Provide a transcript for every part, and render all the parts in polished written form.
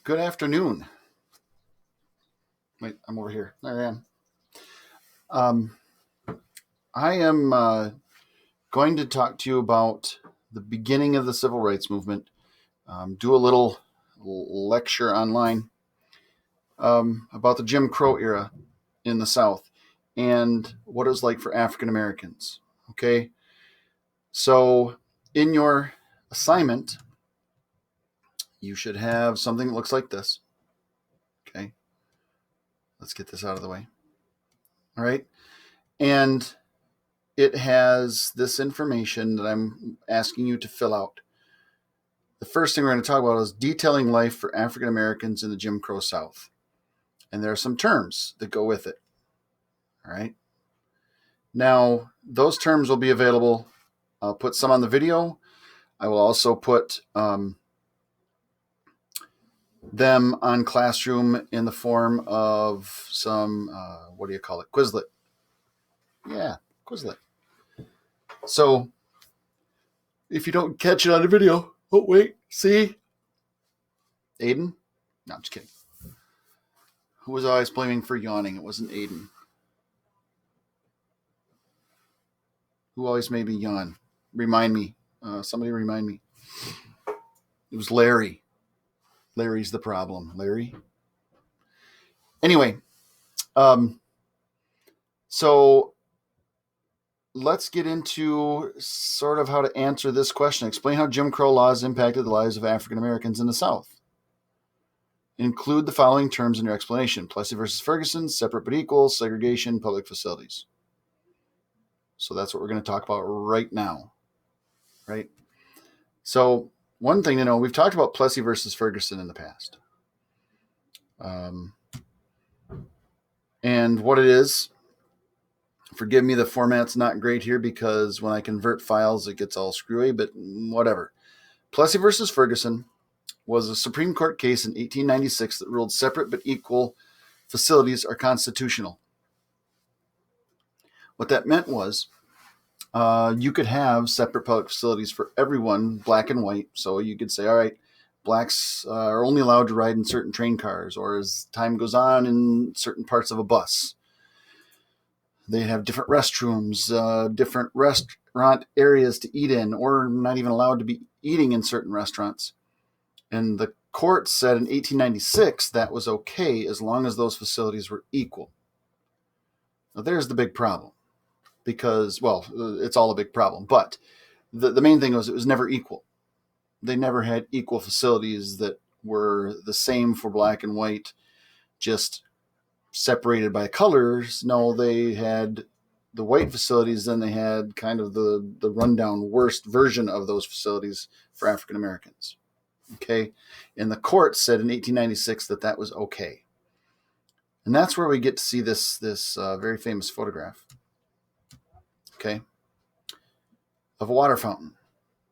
Good afternoon. Wait, I'm over here. There I am. Um, I am going to talk to you about the beginning of the civil rights movement, do a little lecture online about the Jim Crow era in the South and what it was like for African Americans. Okay, so in your assignment, you should have something that looks like this. Okay, let's get this out of the way. All right, and it has this information that I'm asking you to fill out. The first thing we're going to talk about is detailing life for African Americans in the Jim Crow South. And there are some terms that go with it. All right. Now, those terms will be available. I'll put some on the video. I will also put them on Classroom in the form of some, what do you call it? Quizlet. Yeah, Quizlet. So if you don't catch it on the video, oh, wait, see? Aiden? No, I'm just kidding. Who was always blaming for yawning? It wasn't Aiden. Who always made me yawn? Remind me. Somebody remind me. It was Larry. Larry's the problem. Larry? Anyway, so let's get into sort of how to answer this question. Explain how Jim Crow laws impacted the lives of African Americans in the South. Include the following terms in your explanation. Plessy versus Ferguson, separate but equal, segregation, public facilities. So that's what we're going to talk about right now. Right? So one thing to know, we've talked about Plessy versus Ferguson in the past. And what it is, forgive me, the format's not great here because when I convert files, it gets all screwy, but whatever. Plessy versus Ferguson was a Supreme Court case in 1896 that ruled separate but equal facilities are constitutional. What that meant was you could have separate public facilities for everyone, black and white. So you could say, all right, blacks are only allowed to ride in certain train cars, or as time goes on, in certain parts of a bus. They have different restrooms, different restaurant areas to eat in, or not even allowed to be eating in certain restaurants. And the court said in 1896 that was okay as long as those facilities were equal. Now, there's the big problem because, well, it's all a big problem, but the main thing was it was never equal. They never had equal facilities that were the same for black and white, just separated by colors. No, they had the white facilities, then they had kind of the rundown worst version of those facilities for African Americans. Okay, and the court said in 1896 that that was okay, and that's where we get to see this very famous photograph. Okay, of a water fountain.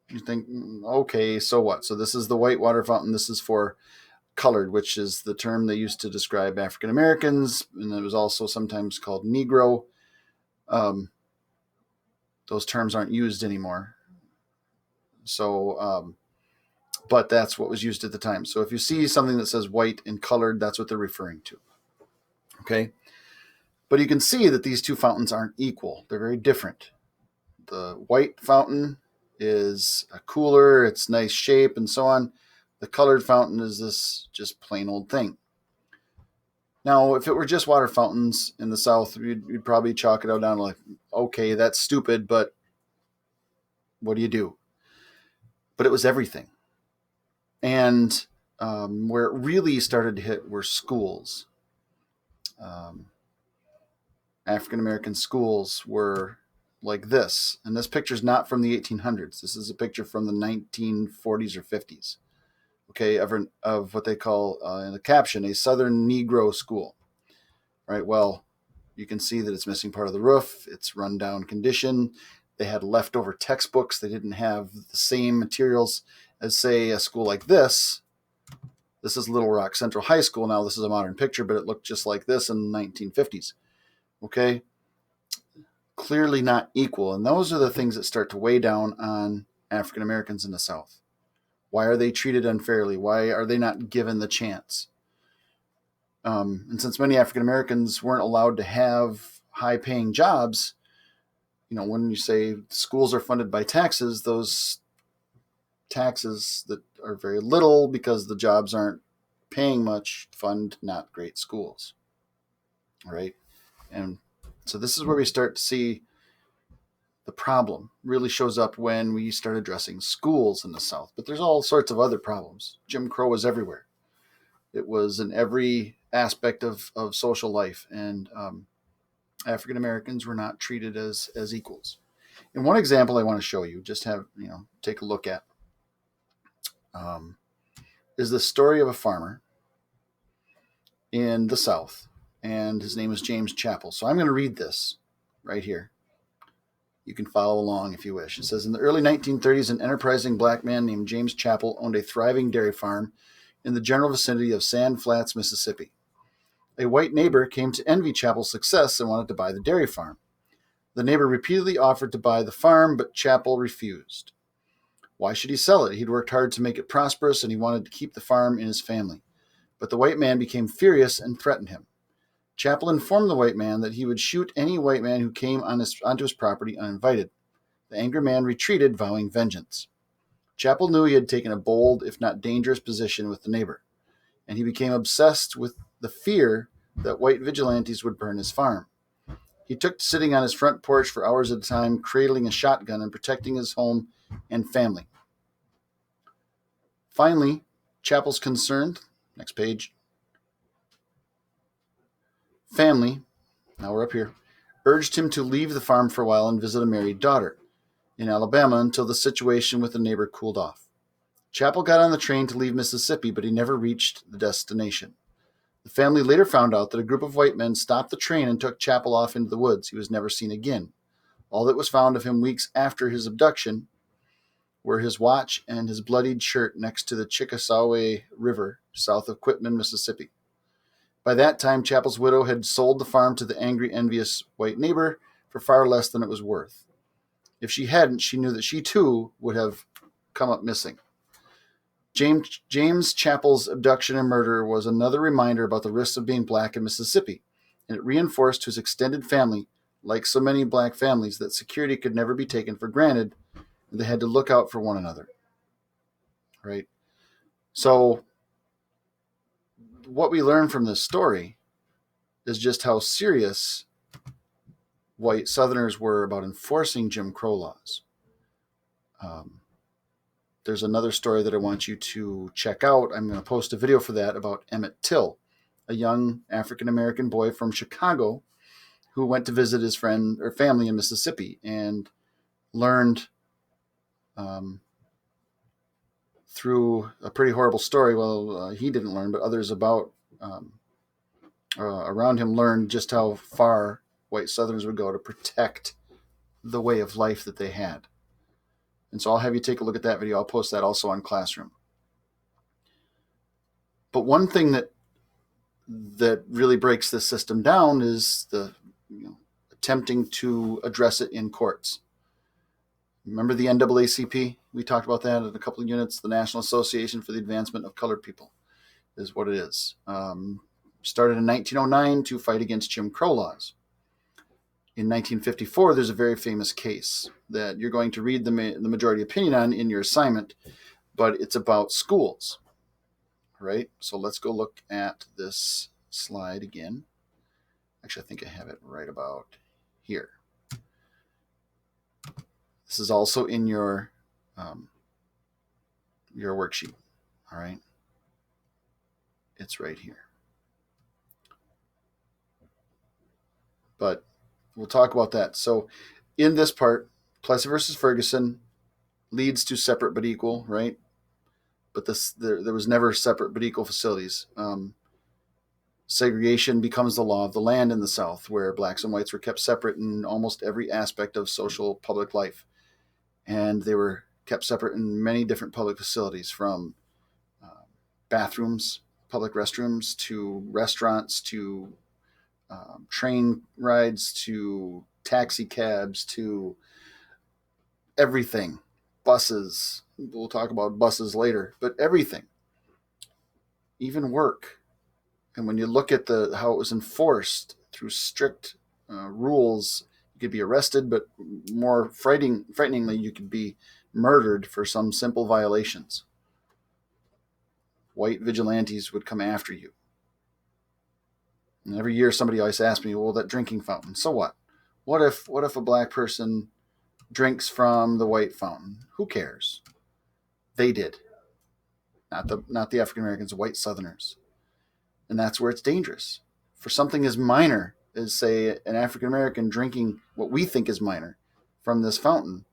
You think, okay, so what? So this is the white water fountain. This is for colored, which is the term they used to describe African Americans, and it was also sometimes called Negro. Those terms aren't used anymore. So, but that's what was used at the time. So if you see something that says white and colored, that's what they're referring to. Okay, but you can see that these two fountains aren't equal. They're very different. The white fountain is a cooler, it's nice shape and so on. The colored fountain is this just plain old thing. Now, if it were just water fountains in the South, you'd probably chalk it out down like, okay, that's stupid, but what do you do? But it was everything. And where it really started to hit were schools. African-American schools were like this. And this picture is not from the 1800s. This is a picture from the 1940s or 50s. Okay, of what they call in the caption, a Southern Negro school. Right, well, you can see that it's missing part of the roof. It's run down condition. They had leftover textbooks. They didn't have the same materials as, say, a school like this. This is Little Rock Central High School. Now, this is a modern picture, but it looked just like this in the 1950s. Okay? Clearly not equal. And those are the things that start to weigh down on African Americans in the South. Why are they treated unfairly? Why are they not given the chance? And since many African Americans weren't allowed to have high-paying jobs, when you say schools are funded by taxes, those taxes that are very little because the jobs aren't paying much fund not great schools. All right. And so this is where we start to see the problem really shows up when we start addressing schools in the South. But there's all sorts of other problems. Jim Crow was everywhere. It was in every aspect of social life. And African Americans were not treated as equals. And one example I want to show you, just have, take a look at, is the story of a farmer in the South. And his name is James Chappell. So I'm going to read this right here. You can follow along if you wish. It says, in the early 1930s, an enterprising black man named James Chappell owned a thriving dairy farm in the general vicinity of Sand Flats, Mississippi. A white neighbor came to envy Chappell's success and wanted to buy the dairy farm. The neighbor repeatedly offered to buy the farm, but Chappell refused. Why should he sell it? He'd worked hard to make it prosperous, and he wanted to keep the farm in his family. But the white man became furious and threatened him. Chappell informed the white man that he would shoot any white man who came onto his property uninvited. The angry man retreated, vowing vengeance. Chappell knew he had taken a bold, if not dangerous, position with the neighbor, and he became obsessed with the fear that white vigilantes would burn his farm. He took to sitting on his front porch for hours at a time, cradling a shotgun and protecting his home and family. Finally, Chappell's concerned, next page, family, now we're up here, urged him to leave the farm for a while and visit a married daughter in Alabama until the situation with the neighbor cooled off. Chappell got on the train to leave Mississippi, but he never reached the destination. The family later found out that a group of white men stopped the train and took Chappell off into the woods. He was never seen again. All that was found of him weeks after his abduction were his watch and his bloodied shirt next to the Chickasaw River, south of Quitman, Mississippi. By that time, Chappell's widow had sold the farm to the angry, envious white neighbor for far less than it was worth. If she hadn't, she knew that she too would have come up missing. James Chappell's abduction and murder was another reminder about the risks of being black in Mississippi, and it reinforced to his extended family, like so many black families, that security could never be taken for granted, and they had to look out for one another. Right? So what we learn from this story is just how serious white Southerners were about enforcing Jim Crow laws. There's another story that I want you to check out. I'm going to post a video for that about Emmett Till, a young African-American boy from Chicago who went to visit his friend or family in Mississippi and learned through a pretty horrible story. Well, he didn't learn, but others around him learned just how far white Southerners would go to protect the way of life that they had. And so I'll have you take a look at that video. I'll post that also on Classroom. But one thing that really breaks this system down is the attempting to address it in courts. Remember the NAACP? We talked about that in a couple of units. The National Association for the Advancement of Colored People is what it is. Started in 1909 to fight against Jim Crow laws. In 1954, there's a very famous case that you're going to read the majority opinion on in your assignment, but it's about schools, right? So let's go look at this slide again. Actually, I think I have it right about here. This is also in your worksheet, all right? It's right here. But we'll talk about that. So in this part, Plessy versus Ferguson leads to separate but equal, right? But there was never separate but equal facilities. Segregation becomes the law of the land in the South, where blacks and whites were kept separate in almost every aspect of social public life. And they were kept separate in many different public facilities, from bathrooms, public restrooms, to restaurants, to train rides, to taxi cabs, to everything, buses, we'll talk about buses later, but everything, even work. And when you look at how it was enforced through strict rules, you could be arrested, but more frighteningly, you could be murdered for some simple violations. White vigilantes would come after you. And every year, somebody always asks me, "Well, that drinking fountain. So what? What if a black person drinks from the white fountain? Who cares? They did, not the African Americans, the white Southerners." And that's where it's dangerous. For something as minor as, say, an African American drinking what we think is minor from this fountain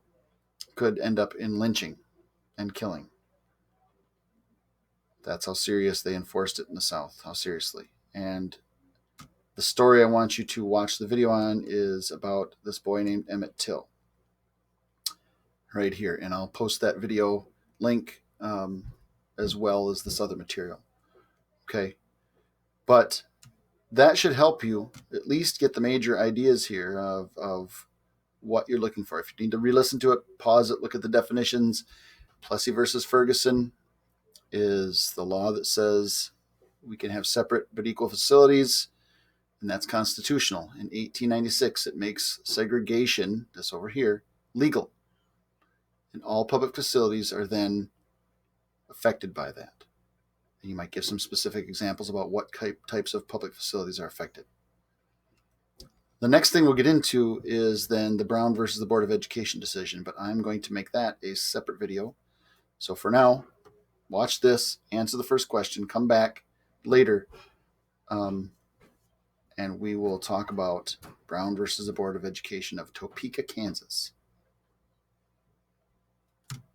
could end up in lynching and killing. That's how serious they enforced it in the South, how seriously. And the story I want you to watch the video on is about this boy named Emmett Till, right here. And I'll post that video link as well as this other material. Okay. But that should help you at least get the major ideas here of what you're looking for. If you need to re-listen to it, pause it, look at the definitions. Plessy versus Ferguson is the law that says we can have separate but equal facilities, and that's constitutional. In 1896, it makes segregation, this over here, legal. And all public facilities are then affected by that. And you might give some specific examples about what types of public facilities are affected. The next thing we'll get into is then the Brown versus the Board of Education decision, but I'm going to make that a separate video. So for now, watch this, answer the first question, come back later, and we will talk about Brown versus the Board of Education of Topeka, Kansas.